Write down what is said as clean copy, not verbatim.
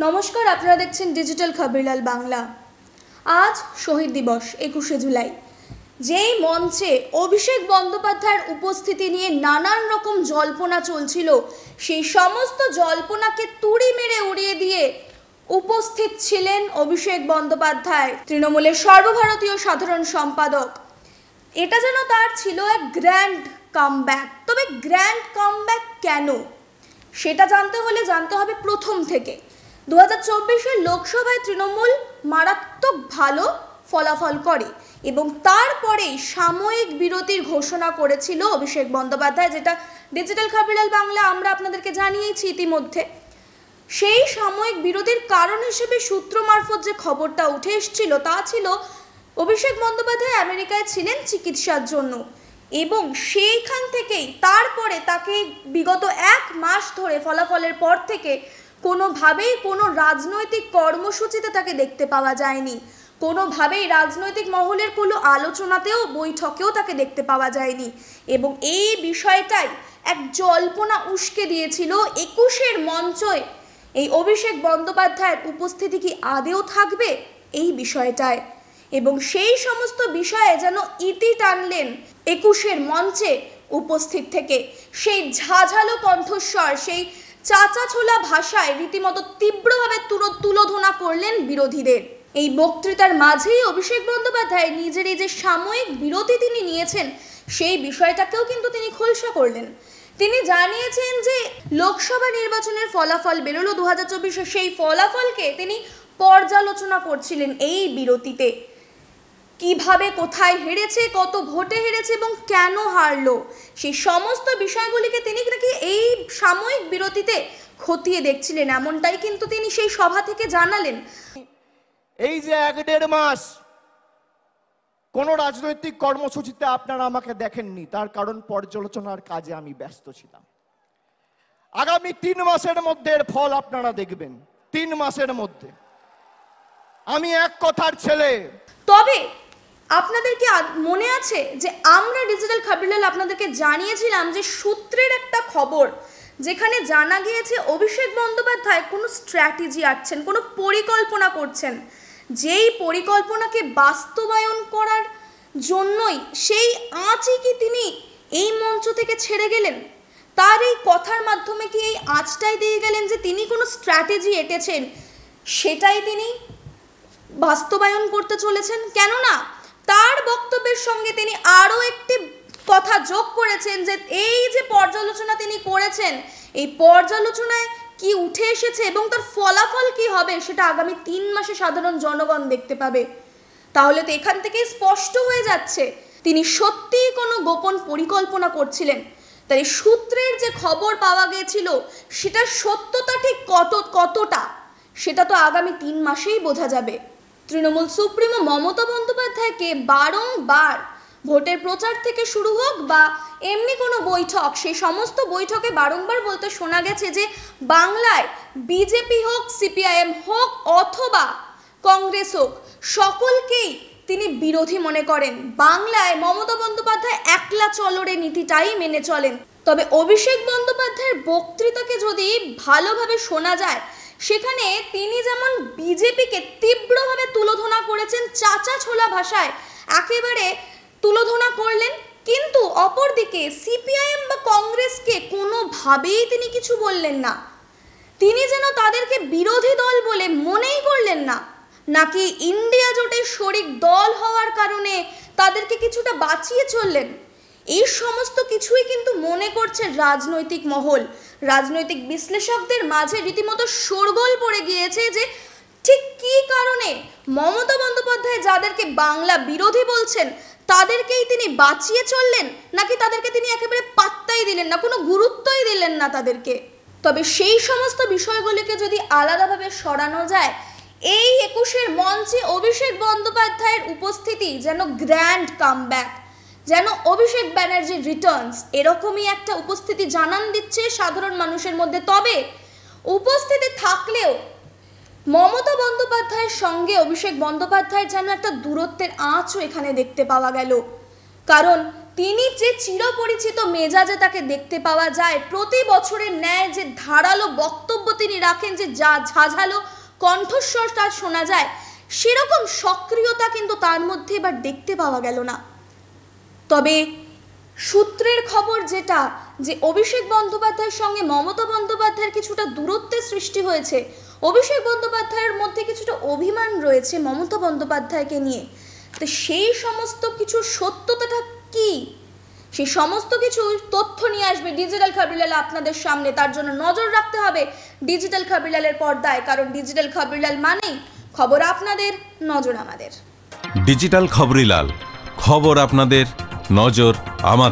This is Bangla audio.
নমস্কার, আপনারা দেখছেন ডিজিটাল খবরলাল বাংলা। আজ শহীদ দিবস 21শে জুলাই। যেই মঞ্চে অভিষেক বন্দ্যোপাধ্যায়ের উপস্থিতি নিয়ে নানান রকম জল্পনা চলছিল, সেই সমস্ত জল্পনাকে তুড়ি মেরে উড়িয়ে দিয়ে উপস্থিত ছিলেন অভিষেক বন্দ্যোপাধ্যায়, তৃণমূলের সর্বভারতীয় সাধারণ সম্পাদক। এটা যেন তার ছিল এক গ্র্যান্ড কামব্যাক। তবে গ্র্যান্ড কামব্যাক কেন, সেটা জানতে হলে জানতে হবে প্রথম থেকে। 2024-এর লোকসভায় তৃণমূল মারাত্মক ভালো ফলাফল করে এবং তারপরেই সাময়িক বিরতির ঘোষণা করেছিল অভিষেক বন্দ্যোপাধ্যায়, যেটা ডিজিটাল খবরলাল বাংলা আমরা আপনাদেরকে জানিয়েছি ইতিমধ্যে। সেই সাময়িক বিরতির কারণ হিসেবে সূত্র মারফত যে খবরটা উঠে এসেছিল তা ছিল অভিষেক বন্দ্যোপাধ্যায় আমেরিকায় ছিলেন চিকিৎসার জন্য এবং সেইখান থেকেই তারপরে তাকে বিগত 1 মাস ধরে ফলাফলের পর থেকে কোনোভাবেই কোনো রাজনৈতিক কর্মসূচিতে তাকে দেখতে পাওয়া যায়নি, কোনোভাবেই রাজনৈতিক মহলের কোনো আলোচনাতেও বৈঠকেও তাকে দেখতে পাওয়া যায়নি। এবং এই বিষয়টাই এক জল্পনা উস্কে দিয়েছিল 21-এর মঞ্চে এই অভিষেক বন্দ্যোপাধ্যায়ের উপস্থিতি কি আদেও থাকবে এই বিষয়টায়। এবং সেই সমস্ত বিষয়ে যেন ইতি টানলেন 21-এর মঞ্চে উপস্থিত থেকে সেই ঝাঝালো কণ্ঠস্বর, সেই চাচা ছোলা ভাষায় রীতিমতো তীব্রভাবে তুলোধনা করলেন বিরোধীদের। এই বক্তৃতার মাঝেই অভিষেক বন্দ্যোপাধ্যায় নিজের এই যে সাময়িক বিরতি তিনি নিয়েছেন সেই বিষয়টাকেও কিন্তু তিনি খোলসা করলেন। তিনি জানিয়েছেন যে লোকসভা নির্বাচনের ফলাফল বেরোলো 2024-এ, সেই ফলাফলকে তিনি পর্যালোচনা করছিলেন এই বিরতিতে। কিভাবে কোথায় হেরেছে, কত ভোটে হেরেছে এবং কেন হারলো, সেই সমস্ত বিষয়গুলিকে তিনি নাকি এই সাময়িক বিরতিতে খতিয়ে দেখছিলেন, এমনটাই কিন্তু তিনি সেই সভা থেকে জানালেন। এই যে 1-1.5 মাস কোন রাজনৈতিক কর্মসূচিতে আপনারা আমাকে দেখেননি, তার কারণ পর্যালোচনার কাজে আমি ব্যস্ত ছিলাম। আগামী 3 মাসের মধ্যে এর ফল আপনারা দেখবেন। 3 মাসের মধ্যে। আমি এক কথার ছেলে। তবে আপনাদের কি মনে আছে যে আমরা ডিজিটাল খবরলাল আপনাদেরকে জানিয়েছিলাম যে সূত্রের একটা খবর, যেখানে জানা গিয়েছে অভিষেক বন্দ্যোপাধ্যায় কোনো স্ট্র্যাটেজি আঁটছেন, কোনো পরিকল্পনা করছেন, যেই পরিকল্পনাকে বাস্তবায়ন করার জন্যই সেই আঁচই কি তিনি এই মঞ্চ থেকে ছেড়ে গেলেন। তার এই কথার মাধ্যমে কি এই আঁচটাই দিয়ে গেলেন যে তিনি কোনো স্ট্র্যাটেজি এঁটেছেন, সেটাই তিনি বাস্তবায়ন করতে চলেছেন। কেননা তার বক্তব্যের সঙ্গে তিনি আরও একটি কথা যোগ করেছেন যে এই যে পর্যালোচনা তিনি করেছেন, এই পর্যালোচনায় কি উঠে এসেছে এবং তার ফলাফল কি হবে সেটা আগামী 3 মাসে সাধারণ জনগণ দেখতে পাবে। তাহলে তো এখান থেকেই স্পষ্ট হয়ে যাচ্ছে তিনি সত্যিই কোনো গোপন পরিকল্পনা করছিলেন। তাই সূত্রের যে খবর পাওয়া গিয়েছিল সেটার সত্যতা ঠিক কতটা সেটা তো আগামী 3 মাসেই বোঝা যাবে। তৃণমূল সুপ্রিমো মমতা বন্দ্যোপাধ্যায়কে বারংবার ভোটের প্রচার থেকে শুরু হোক বা এমনি কোনো বৈঠক, সেই সমস্ত বৈঠকে বারংবার বলতে শোনা গেছে যে বাংলায় বিজেপি হোক, সিপিআইএম হোক অথবা কংগ্রেস হোক, সকলকেই তিনি বিরোধী মনে করেন। বাংলায় মমতা বন্দ্যোপাধ্যায় একলা চলরে নীতিটাই মেনে চলেন। তবে অভিষেক বন্দ্যোপাধ্যায়ের বক্তৃতাকে যদি ভালোভাবে শোনা যায়, সেখানে তিনি যেমন বিজেপিকে তীব্রভাবে তুলোধনা করেছেন, চাচা ছোলা ভাষায় একেবারে তুলোধনা করলেন, কিন্তু অপরদিকে সিপিআইএম বা কংগ্রেসকে কোনোভাবেই তিনি কিছু বললেন না। তিনি যেন তাদেরকে বিরোধী দল বলে মনেই করলেন না, নাকি ইন্ডিয়া জোটের শরিক দল হওয়ার কারণে তাদেরকে কিছুটা বাঁচিয়ে চললেন। এই সমস্ত কিছুই কিন্তু মনে করছে রাজনৈতিক মহল, রাজনৈতিক বিশ্লেষকদের মাঝে রীতিমতো শোরগোল পড়ে গিয়েছে যে ঠিক কী কারণে মমতা বন্দ্যোপাধ্যায় যাদেরকে বাংলা বিরোধী বলছেন তাদেরকেই তিনি বাঁচিয়ে চললেন, নাকি তাদেরকে তিনি একেবারে পাত্তাই দিলেন না, কোনো গুরুত্বই দিলেন না তাদেরকে। তবে সেই সমস্ত বিষয়গুলিকে যদি আলাদাভাবে সরানো যায়, এই 21-এর মঞ্চে অভিষেক বন্দ্যোপাধ্যায়ের উপস্থিতি যেন গ্র্যান্ড কামব্যাক, যেন অভিষেক ব্যানার্জির রিটার্নস, এরকমই একটা উপস্থিতি জানান দিচ্ছে সাধারণ মানুষের মধ্যে। তবে উপস্থিতি থাকলেও মমতা বন্দ্যোপাধ্যায়ের সঙ্গে অভিষেক বন্দ্যোপাধ্যায়ের যেন একটা দূরত্বের আঁচও এখানে দেখতে পাওয়া গেল। কারণ তিনি যে চিরপরিচিত মেজাজে তাকে দেখতে পাওয়া যায়, প্রতি বছরের ন্যায় যে ধারালো বক্তব্য তিনি রাখেন, যে ঝাঝালো কণ্ঠস্বর তার শোনা যায়, সেরকম সক্রিয়তা কিন্তু তার মধ্যে এবার দেখতে পাওয়া গেল না। তবে সূত্রের খবর যেটা, যে অভিষেক বন্দ্যোপাধ্যায়ের সঙ্গে মমতা বন্দ্যোপাধ্যায়ের কিছুটা দূরত্বের সৃষ্টি হয়েছে, অভিষেক বন্দ্যোপাধ্যায়ের মধ্যে কিছুটা অভিমান রয়েছে মমতা বন্দ্যোপাধ্যায়কে নিয়ে। তো সেই সমস্ত কিছু সত্যতাটা কি, সেই সমস্ত কিছু তথ্য নিয়ে আসবে ডিজিটাল খবরিলাল আপনাদের সামনে। তার জন্য নজর রাখতে হবে ডিজিটাল খবরিলালের পর্দায়, কারণ ডিজিটাল খবরিলাল মানেই খবর আপনাদের, নজর আমাদের। ডিজিটাল খবরিলাল, খবর আপনাদের, নজর আমাদের।